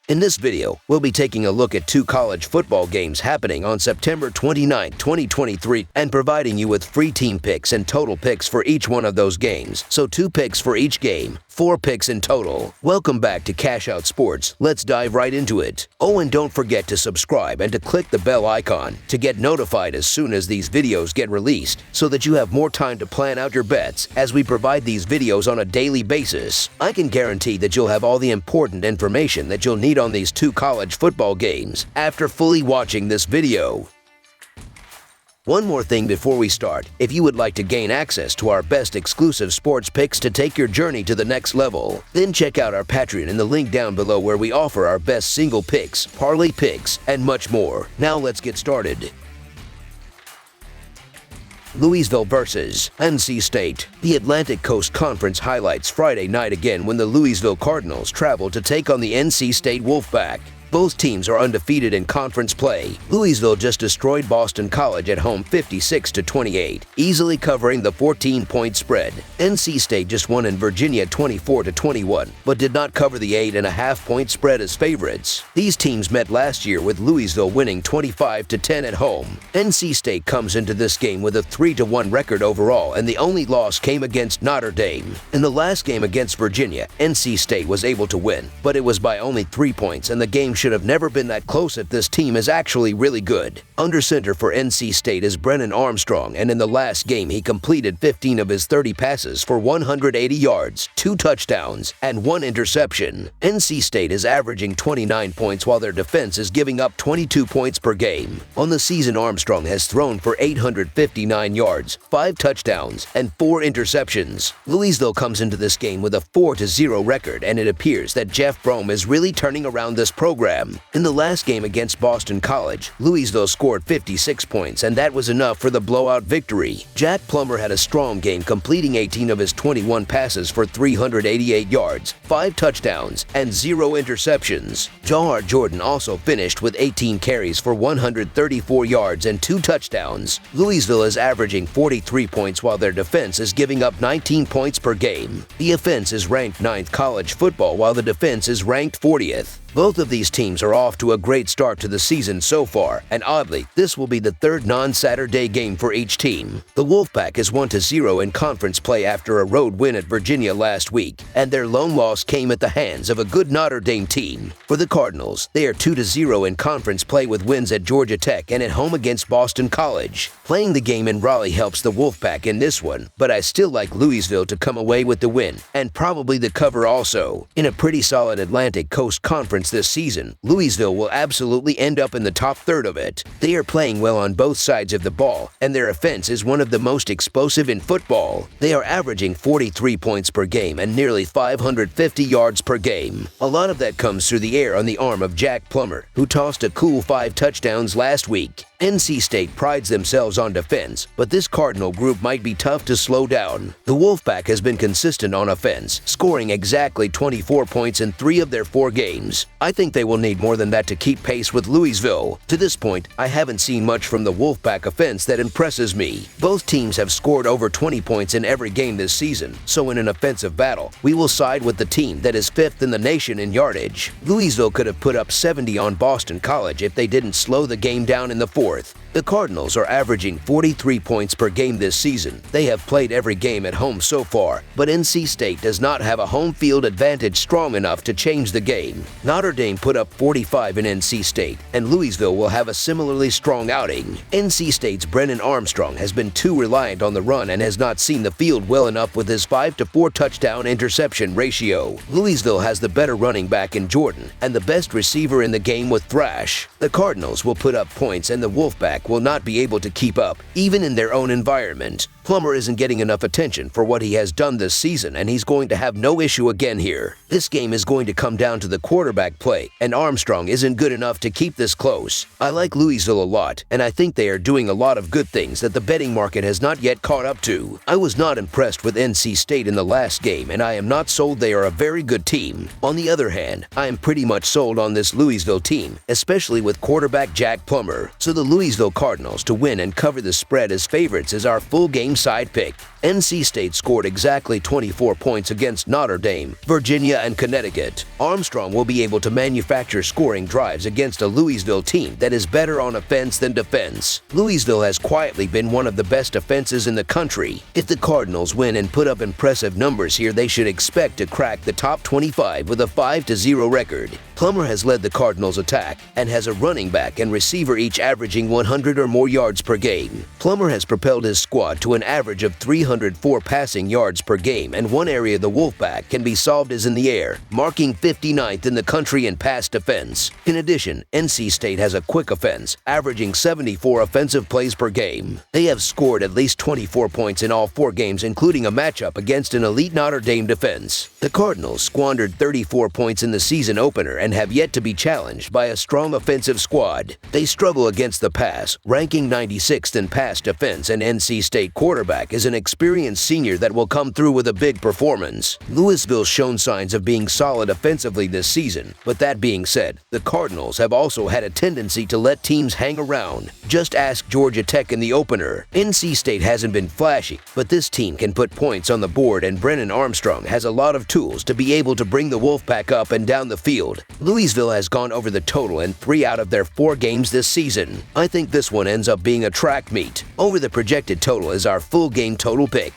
In this video, we'll be taking a look at 2 college football games happening on September 29, 2023, and providing you with free team picks and total picks for each one of those games. So 2 picks for each game, 4 picks in total. Welcome back to Cash Out Sports. Let's dive right into it. Oh, and don't forget to subscribe and to click the bell icon to get notified as soon as these videos get released, so that you have more time to plan out your bets as we provide these videos on a daily basis. I can guarantee that you'll have all the important information that you'll need on these 2 college football games after fully watching this video. One more thing before we start. If you would like to gain access to our best exclusive sports picks to take your journey to the next level, then check out our Patreon in the link down below, where we offer our best single picks, parlay picks, and much more. Now let's get started. Louisville versus NC State. The Atlantic Coast Conference highlights Friday night again when the Louisville Cardinals travel to take on the NC State Wolfpack. Both teams are undefeated in conference play. Louisville just destroyed Boston College at home 56-28, easily covering the 14-point spread. NC State just won in Virginia 24-21, but did not cover the 8.5-point spread as favorites. These teams met last year, with Louisville winning 25-10 at home. NC State comes into this game with a 3-1 record overall, and the only loss came against Notre Dame. In the last game against Virginia, NC State was able to win, but it was by only 3 points, and the game should have never been that close if this team is actually really good. Under center for NC State is Brennan Armstrong, and in the last game he completed 15 of his 30 passes for 180 yards, 2 touchdowns, and 1 interception. NC State is averaging 29 points while their defense is giving up 22 points per game. On the season, Armstrong has thrown for 859 yards, 5 touchdowns, and 4 interceptions. Louisville comes into this game with a 4-0 record, and it appears that Jeff Brom is really turning around this program. In the last game against Boston College, Louisville scored 56 points, and that was enough for the blowout victory. Jack Plummer had a strong game, completing 18 of his 21 passes for 388 yards, 5 touchdowns, and 0 interceptions. Jawhar Jordan also finished with 18 carries for 134 yards and 2 touchdowns. Louisville is averaging 43 points while their defense is giving up 19 points per game. The offense is ranked 9th college football, while the defense is ranked 40th. Both of these teams are off to a great start to the season so far, and oddly, this will be the 3rd non-Saturday game for each team. The Wolfpack is 1-0 in conference play after a road win at Virginia last week, and their lone loss came at the hands of a good Notre Dame team. For the Cardinals, they are 2-0 in conference play with wins at Georgia Tech and at home against Boston College. Playing the game in Raleigh helps the Wolfpack in this one, but I still like Louisville to come away with the win, and probably the cover also. In a pretty solid Atlantic Coast Conference this season, Louisville will absolutely end up in the top third of it. They are playing well on both sides of the ball, and their offense is one of the most explosive in football. They are averaging 43 points per game and nearly 550 yards per game. A lot of that comes through the air on the arm of Jack Plummer, who tossed a cool 5 touchdowns last week. NC State prides themselves on defense, but this Cardinal group might be tough to slow down. The Wolfpack has been consistent on offense, scoring exactly 24 points in 3 of their 4 games. I think they will need more than that to keep pace with Louisville. To this point, I haven't seen much from the Wolfpack offense that impresses me. Both teams have scored over 20 points in every game this season, so in an offensive battle, we will side with the team that is 5th in the nation in yardage. Louisville could have put up 70 on Boston College if they didn't slow the game down in the 4th. The Cardinals are averaging 43 points per game this season. They have played every game at home so far, but NC State does not have a home field advantage strong enough to change the game. Notre Dame put up 45 in NC State, and Louisville will have a similarly strong outing. NC State's Brennan Armstrong has been too reliant on the run and has not seen the field well enough with his 5-4 touchdown interception ratio. Louisville has the better running back in Jordan and the best receiver in the game with Thrash. The Cardinals will put up points, and the Wolfpack will not be able to keep up, even in their own environment. Plummer isn't getting enough attention for what he has done this season, and he's going to have no issue again here. This game is going to come down to the quarterback play, and Armstrong isn't good enough to keep this close. I like Louisville a lot, and I think they are doing a lot of good things that the betting market has not yet caught up to. I was not impressed with NC State in the last game, and I am not sold they are a very good team. On the other hand, I am pretty much sold on this Louisville team, especially with quarterback Jack Plummer. So the Louisville Cardinals to win and cover the spread as favorites is our full game side pick. NC State scored exactly 24 points against Notre Dame, Virginia, and Connecticut. Armstrong will be able to manufacture scoring drives against a Louisville team that is better on offense than defense. Louisville has quietly been one of the best offenses in the country. If the Cardinals win and put up impressive numbers here, they should expect to crack the top 25 with a 5-0 record. Plummer has led the Cardinals' attack and has a running back and receiver each averaging 100 or more yards per game. Plummer has propelled his squad to an average of 304 passing yards per game, and one area the Wolfpack can be solved is in the air, marking 59th in the country in pass defense. In addition, NC State has a quick offense, averaging 74 offensive plays per game. They have scored at least 24 points in all 4 games, including a matchup against an elite Notre Dame defense. The Cardinals squandered 34 points in the season opener and have yet to be challenged by a strong offensive squad. They struggle against the pass, ranking 96th in pass defense, and NC State quarterback is an experienced senior that will come through with a big performance. Louisville's shown signs of being solid offensively this season, but that being said, the Cardinals have also had a tendency to let teams hang around. Just ask Georgia Tech in the opener. NC State hasn't been flashy, but this team can put points on the board, and Brennan Armstrong has a lot of tools to be able to bring the Wolfpack up and down the field. Louisville has gone over the total in 3 out of their 4 games this season. I think this one ends up being a track meet. Over the projected total is our full game total pick.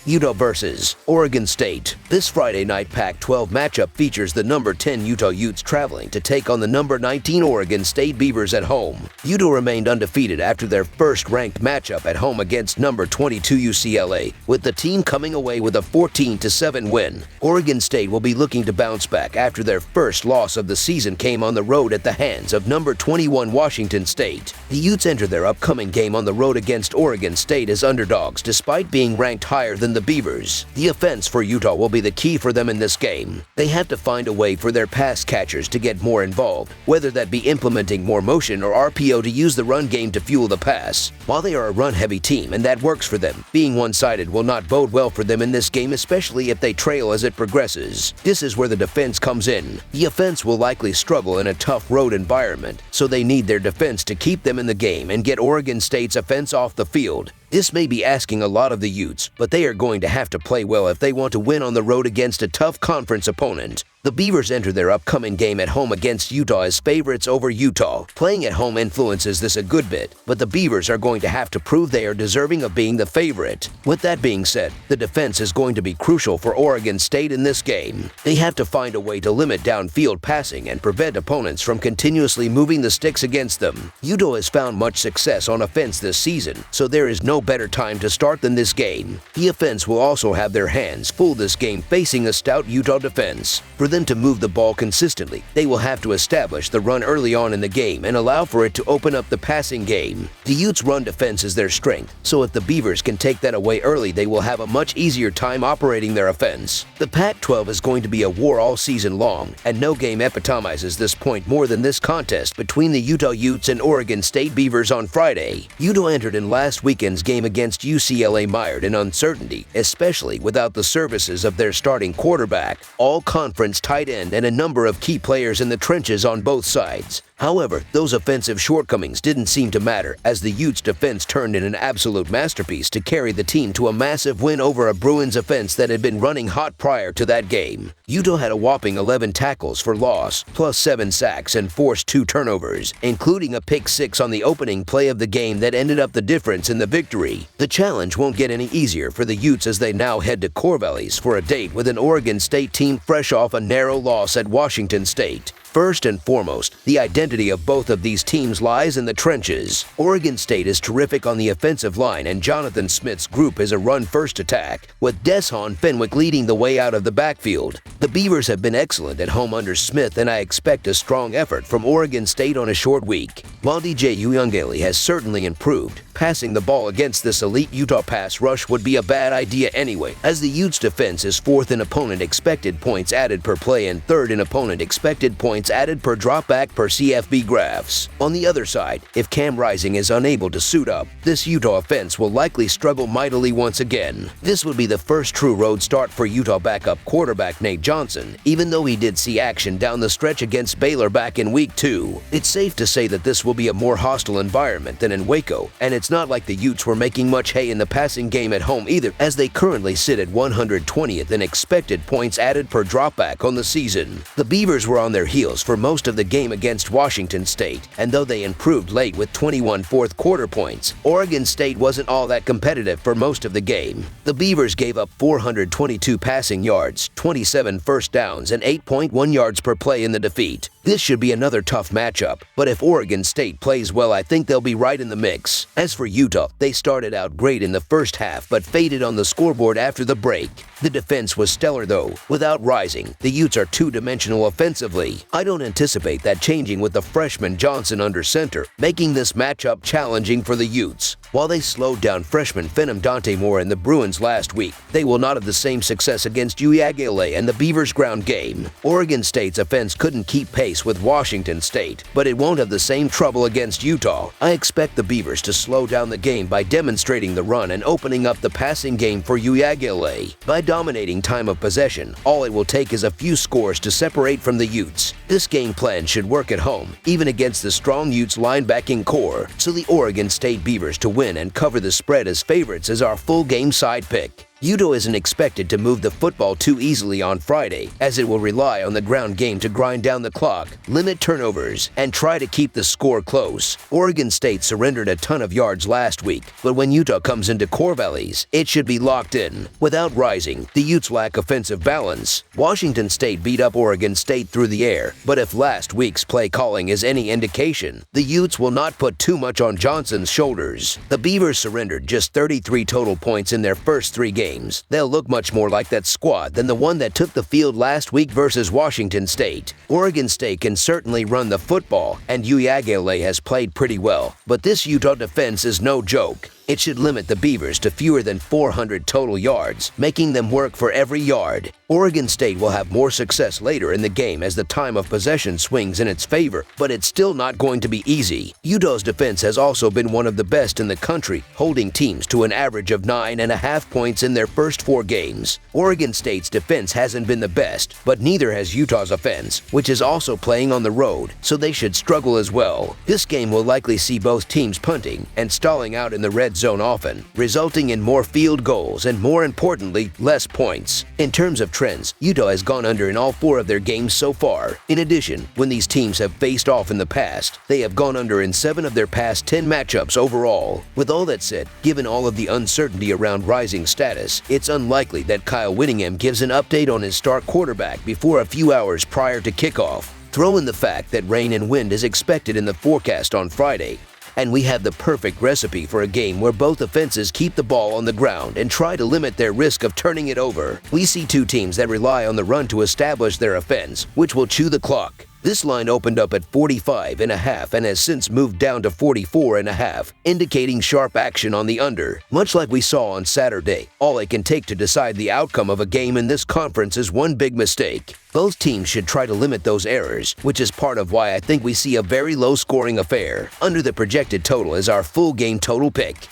Utah versus Oregon State. This Friday night Pac-12 matchup features the number 10 Utah Utes traveling to take on the number 19 Oregon State Beavers at home. Utah remained undefeated after their first-ranked matchup at home against number 22 UCLA, with the team coming away with a 14-7 win. Oregon State will be looking to bounce back after their first loss of the season came on the road at the hands of number 21 Washington State. The Utes enter their upcoming game on the road against Oregon State as underdogs despite being ranked higher than the Beavers. The offense for Utah will be the key for them in this game. They have to find a way for their pass catchers to get more involved, whether that be implementing more motion or RPO to use the run game to fuel the pass. While they are a run-heavy team and that works for them, being one-sided will not bode well for them in this game, especially if they trail as it progresses. This is where the defense comes in. The offense will likely struggle in a tough road environment, so they need their defense to keep them in the game and get Oregon State's offense off the field. This may be asking a lot of the Utes, but they are going to have to play well if they want to win on the road against a tough conference opponent. The Beavers enter their upcoming game at home against Utah as favorites over Utah. Playing at home influences this a good bit, but the Beavers are going to have to prove they are deserving of being the favorite. With that being said, the defense is going to be crucial for Oregon State in this game. They have to find a way to limit downfield passing and prevent opponents from continuously moving the sticks against them. Utah has found much success on offense this season, so there is no better time to start than this game. The offense will also have their hands full this game facing a stout Utah defense. For them to move the ball consistently, they will have to establish the run early on in the game and allow for it to open up the passing game. The Utes' run defense is their strength, so if the Beavers can take that away early, they will have a much easier time operating their offense. The Pac-12 is going to be a war all season long, and no game epitomizes this point more than this contest between the Utah Utes and Oregon State Beavers on Friday. Utah entered in last weekend's game against UCLA mired in uncertainty, especially without the services of their starting quarterback, all-conference tight end, and a number of key players in the trenches on both sides. However, those offensive shortcomings didn't seem to matter as the Utes' defense turned in an absolute masterpiece to carry the team to a massive win over a Bruins offense that had been running hot prior to that game. Utah had a whopping 11 tackles for loss, plus 7 sacks, and forced 2 turnovers, including a pick 6 on the opening play of the game that ended up the difference in the victory. The challenge won't get any easier for the Utes as they now head to Corvallis for a date with an Oregon State team fresh off a narrow loss at Washington State. First and foremost, the identity of both of these teams lies in the trenches. Oregon State is terrific on the offensive line, and Jonathan Smith's group is a run-first attack, with Deshaun Fenwick leading the way out of the backfield. The Beavers have been excellent at home under Smith, and I expect a strong effort from Oregon State on a short week. While DJ Uyunglele has certainly improved, passing the ball against this elite Utah pass rush would be a bad idea anyway, as the Utes' defense is 4th in opponent expected points added per play and 3rd in opponent expected points added per dropback per CFB graphs. On the other side, if Cam Rising is unable to suit up, this Utah offense will likely struggle mightily once again. This would be the first true road start for Utah backup quarterback Nate Johnson, even though he did see action down the stretch against Baylor back in Week 2. It's safe to say that this will will be a more hostile environment than in Waco, and it's not like the Utes were making much hay in the passing game at home either, as they currently sit at 120th in expected points added per dropback on the season. The Beavers were on their heels for most of the game against Washington State, and though they improved late with 21 fourth quarter points, Oregon State wasn't all that competitive for most of the game. The Beavers gave up 422 passing yards, 27 first downs, and 8.1 yards per play in the defeat. This should be another tough matchup, but if Oregon State plays well, I think they'll be right in the mix. As for Utah, they started out great in the first half but faded on the scoreboard after the break. The defense was stellar though. Without rising, the Utes are two-dimensional offensively. I don't anticipate that changing with the freshman Johnson under center, making this matchup challenging for the Utes. While they slowed down freshman Phenom Dante Moore and the Bruins last week, they will not have the same success against UAGLA and the Beavers' ground game. Oregon State's offense couldn't keep pace with Washington State, but it won't have the same trouble against Utah. I expect the Beavers to slow down the game by demonstrating the run and opening up the passing game for UAGLA. By dominating time of possession, all it will take is a few scores to separate from the Utes. This game plan should work at home, even against the strong Utes linebacking core, so the Oregon State Beavers to win and cover the spread as favorites is our full game side pick. Utah isn't expected to move the football too easily on Friday, as it will rely on the ground game to grind down the clock, limit turnovers, and try to keep the score close. Oregon State surrendered a ton of yards last week, but when Utah comes into Corvallis, it should be locked in. Without rising, the Utes lack offensive balance. Washington State beat up Oregon State through the air, but if last week's play calling is any indication, the Utes will not put too much on Johnson's shoulders. The Beavers surrendered just 33 total points in their first 3 games. They'll look much more like that squad than the one that took the field last week versus Washington State. Oregon State can certainly run the football, and UAGLA has played pretty well, but this Utah defense is no joke. It should limit the Beavers to fewer than 400 total yards, making them work for every yard. Oregon State will have more success later in the game as the time of possession swings in its favor, but it's still not going to be easy. Utah's defense has also been one of the best in the country, holding teams to an average of 9.5 points in their first 4 games. Oregon State's defense hasn't been the best, but neither has Utah's offense, which is also playing on the road, so they should struggle as well. This game will likely see both teams punting and stalling out in the red zone often, resulting in more field goals and, more importantly, less points. In terms of trends, Utah has gone under in all 4 of their games so far. In addition, when these teams have faced off in the past, they have gone under in 7 of their past 10 matchups overall. With all that said, given all of the uncertainty around rising status, it's unlikely that Kyle Whittingham gives an update on his start quarterback before a few hours prior to kickoff. Throw in the fact that rain and wind is expected in the forecast on Friday, and we have the perfect recipe for a game where both offenses keep the ball on the ground and try to limit their risk of turning it over. We see 2 teams that rely on the run to establish their offense, which will chew the clock. This line opened up at 45.5 and has since moved down to 44.5, indicating sharp action on the under. Much like we saw on Saturday, all it can take to decide the outcome of a game in this conference is one big mistake. Both teams should try to limit those errors, which is part of why I think we see a very low-scoring affair. Under the projected total is our full game total pick.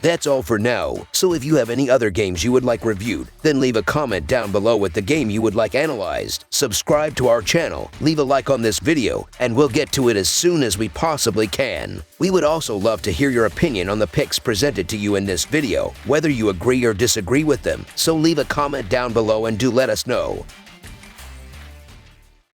That's all for now, so if you have any other games you would like reviewed, then leave a comment down below with the game you would like analyzed. Subscribe to our channel, leave a like on this video, and we'll get to it as soon as we possibly can. We would also love to hear your opinion on the picks presented to you in this video, whether you agree or disagree with them, so leave a comment down below and do let us know.